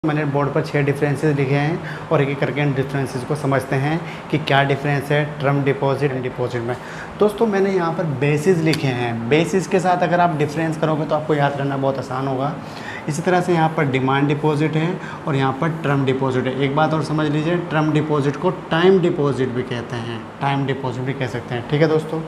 मैंने बोर्ड पर 6 डिफरेंसेस लिखे हैं और एक एक करके इन डिफरेंसेस को समझते हैं कि क्या डिफरेंस है टर्म डिपॉजिट एंड डिपॉजिट में। दोस्तों मैंने यहाँ पर बेसिस लिखे हैं, बेसिस के साथ अगर आप डिफरेंस करोगे तो आपको याद करना बहुत आसान होगा। इसी तरह से यहाँ पर डिमांड डिपॉजिट है और यहाँ पर टर्म डिपॉजिट है। एक बात और समझ लीजिए, टर्म डिपॉजिट को टाइम डिपॉजिट भी कहते हैं, टाइम डिपॉजिट भी कह सकते हैं। ठीक है दोस्तों,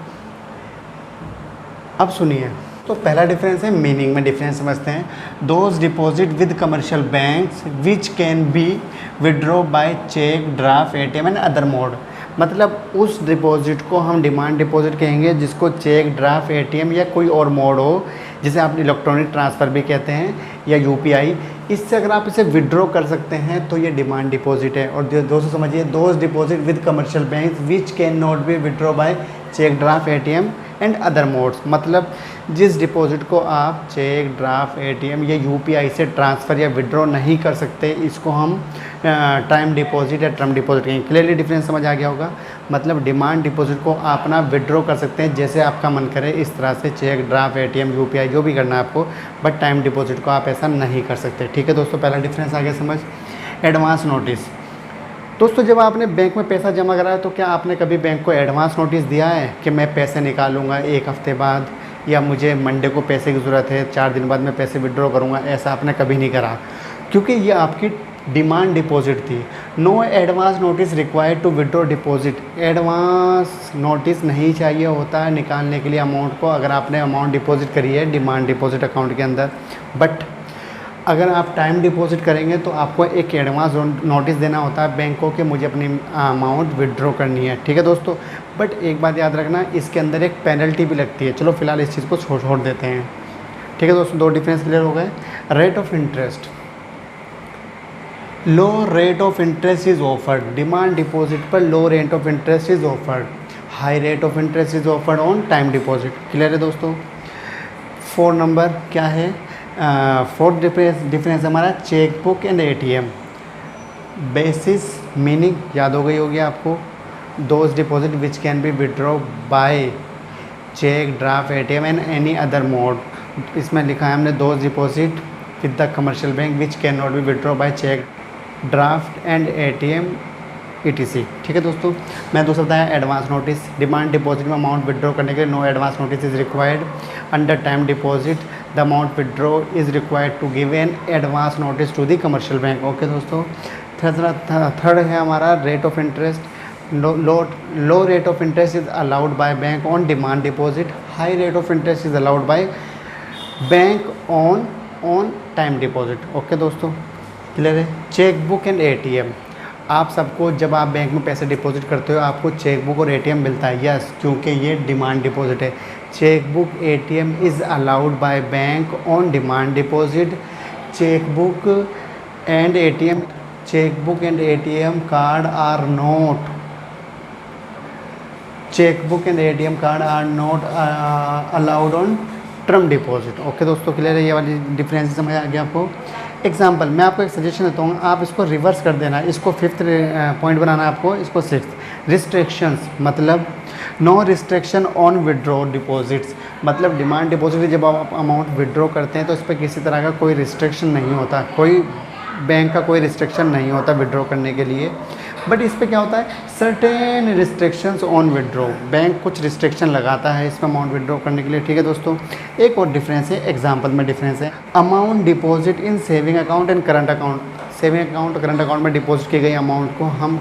अब सुनिए। तो पहला डिफरेंस है मीनिंग में डिफरेंस समझते हैं। Those deposit with commercial banks which can be withdraw by cheque, draft, ATM and other mode. मतलब उस डिपॉजिट को हम डिमांड डिपॉजिट कहेंगे जिसको चेक, ड्राफ्ट, एटीएम या कोई और मोड हो, जिसे आप इलेक्ट्रॉनिक ट्रांसफ़र भी कहते हैं या यूपीआई। इससे अगर आप इसे विड्रॉ कर सकते हैं तो ये डिमांड डिपॉजिट है। और दोस्तों समझिए, those deposit with commercial banks which can not be withdraw by cheque, draft, ATM and other modes. मतलब जिस डिपॉजिट को आप चेक, ड्राफ्ट, एटीएम या यूपीआई से ट्रांसफ़र या विड्रॉ नहीं कर सकते, इसको हम टाइम डिपॉजिट या टर्म डिपॉजिट कहेंगे। क्लियरली डिफरेंस समझ आ गया होगा। मतलब डिमांड डिपॉजिट को आप ना विड्रॉ कर सकते हैं जैसे आपका मन करे, इस तरह से चेक, ड्राफ्ट, एटीएम, यूपीआई जो भी करना है आपको, बट टाइम डिपॉजिट को आप ऐसा नहीं कर सकते। ठीक है दोस्तों, पहला डिफरेंस आ गया समझ। Advance notice. दोस्तों जब आपने बैंक में पैसा जमा कराया तो क्या आपने कभी बैंक को एडवांस नोटिस दिया है कि मैं पैसे निकालूंगा 1 हफ्ते बाद, या मुझे मंडे को पैसे की ज़रूरत है, 4 दिन बाद मैं पैसे विड्रॉ करूंगा? ऐसा आपने कभी नहीं करा, क्योंकि ये आपकी डिमांड डिपॉजिट थी। No advance notice required to withdraw deposit. Advance notice नहीं चाहिए होता है निकालने के लिए अमाउंट को, अगर आपने अमाउंट डिपॉजिट करी है डिमांड डिपॉजिट अकाउंट के अंदर। बट अगर आप टाइम डिपॉजिट करेंगे तो आपको एक एडवांस नोटिस देना होता है बैंक को कि मुझे अपनी अमाउंट विड्रॉ करनी है। ठीक है दोस्तों, बट एक बात याद रखना, इसके अंदर एक पेनल्टी भी लगती है। चलो फिलहाल इस चीज़ को छोड़ देते हैं। ठीक है दोस्तों, 2 डिफरेंस क्लियर हो गए। Rate of interest. Low rate of interest is offered. Demand deposit पर low rate of interest is offered. High rate of interest is offered on time deposit. Clear है दोस्तों। 4 नंबर क्या है? 4th डिफरेंस हमारा cheque book and ATM. Basis meaning याद हो गई होगी आपको। Those deposit which can be withdraw by cheque, draft, ATM and any other mode. इसमें लिखा है हमने those deposit with the commercial bank which can not be withdraw by cheque, draft and ATM ETC। ठीक है दोस्तों, मैं दूसरा बताया एडवांस नोटिस। डिमांड डिपॉजिट में अमाउंट विड्रॉ करने के लिए no advance notice is required. Under time deposit the amount withdraw is required to give an advance notice to the commercial bank. Okay दोस्तों, थर्ड है हमारा rate of interest. Low rate of interest is allowed by bank on demand deposit. High rate of interest is allowed by bank on time deposit. Okay दोस्तों, clear है। Cheque book and ATM. आप सबको जब आप bank में पैसे deposit करते हो आपको चेक बुक और एटीएम मिलता है। यस, क्योंकि ये डिमांड डिपॉजिट है। Cheque book, ATM is allowed by bank on demand deposit. Cheque book and ATM card are not allowed on term deposit. Okay दोस्तों, क्लियर है। ये वाली डिफरेंस समझ आ गया आपको। एग्जाम्पल मैं आपको एक सजेशन देता हूँ, आप इसको रिवर्स कर देना। इसको 5th पॉइंट बनाना है आपको, इसको 6th। रिस्ट्रिक्शंस मतलब no restriction on withdraw deposits. मतलब डिमांड डिपॉजिट जब आप अमाउंट विड्रॉ करते हैं तो इस पर किसी तरह का कोई रिस्ट्रिक्शन नहीं होता, कोई बैंक का कोई रिस्ट्रिक्शन नहीं होता विड्रॉ करने के लिए। बट इस पर क्या होता है, certain restrictions on withdraw. Bank कुछ रिस्ट्रिक्शन लगाता है इसमें अमाउंट विड्रॉ करने के लिए। ठीक है दोस्तों, एक और डिफरेंस है, एग्जांपल में डिफरेंस है। Amount deposit in saving account and current account. Saving account और करंट अकाउंट में डिपॉजिट की गई अमाउंट को हम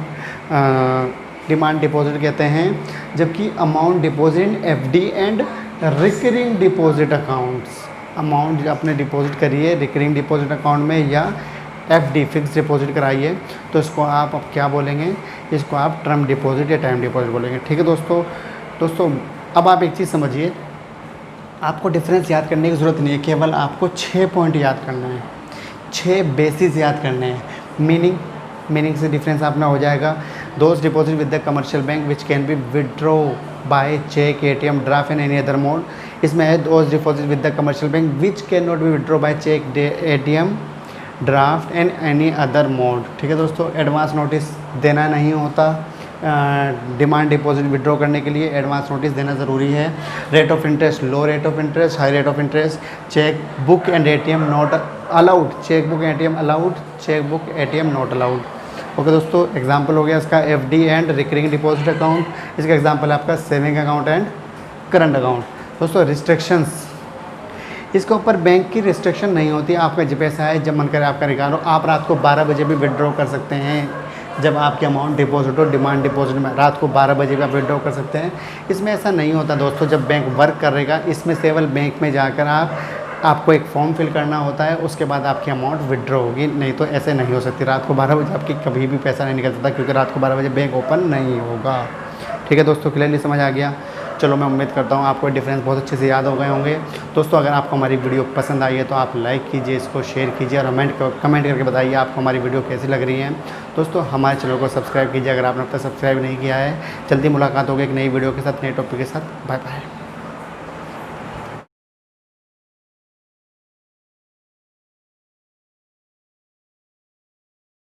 डिमांड डिपॉजिट कहते हैं, जबकि amount deposit in FD and recurring deposit accounts. Amount आपने डिपॉजिट करी है रिकरिंग डिपॉजिट अकाउंट में या FD फिक्स डिपॉजिट कराइए तो इसको आप अब क्या बोलेंगे, इसको आप टर्म डिपॉजिट या टाइम डिपॉजिट बोलेंगे। ठीक है दोस्तों अब आप एक चीज़ समझिए, आपको डिफरेंस याद करने की ज़रूरत नहीं है, केवल आपको 6 पॉइंट याद करना है, 6 बेसिस याद करने हैं। मीनिंग से डिफरेंस आपना हो जाएगा। Those deposit with the commercial bank which can be withdraw by cheque, ATM, draft and any other mode. इसमें है those deposit with the commercial bank which can not be withdraw by cheque, ATM, draft and any other mode. ठीक है दोस्तों, advance notice देना नहीं होता, demand deposit withdraw करने के लिए एडवांस नोटिस देना ज़रूरी है। Rate of interest, low rate of interest, high rate of interest, check book and ATM not allowed, cheque book ATM allowed, cheque book ATM not allowed. Okay दोस्तों, example हो गया इसका FD and recurring deposit account. इसका example है आपका saving account and current account. दोस्तों restrictions, इसके ऊपर बैंक की रिस्ट्रिक्शन नहीं होती। आपका जो पैसा है जब मन करे आपका निकालो। आप रात को 12 बजे भी विड्रॉ कर सकते हैं। जब आपके अमाउंट डिपॉजिट हो डिमांड डिपॉजिट में, रात को 12 बजे भी आप विड्रॉ कर सकते हैं। इसमें ऐसा नहीं होता दोस्तों, जब बैंक वर्क करेगा इसमें केवल बैंक में जाकर आपको एक फॉर्म फिल करना होता है, उसके बाद आपकी अमाउंट विड्रॉ होगी। नहीं तो ऐसे नहीं हो सकती। रात को 12 बजे आपकी कभी भी पैसा नहीं निकल सकता, क्योंकि रात को 12 बजे बैंक ओपन नहीं होगा। ठीक है दोस्तों, क्लियरली समझ आ गया। चलो मैं उम्मीद करता हूँ आपको डिफरेंस बहुत अच्छे से याद हो गए होंगे। दोस्तों अगर आपको हमारी वीडियो पसंद आई है तो आप लाइक कीजिए, इसको शेयर कीजिए और कमेंट करके बताइए आपको हमारी वीडियो कैसी लग रही है। दोस्तों हमारे चैनल को सब्सक्राइब कीजिए अगर आपने अब तक सब्सक्राइब नहीं किया है। जल्दी मुलाकात होगी एक नई वीडियो के साथ, नए टॉपिक के साथ। Bye bye.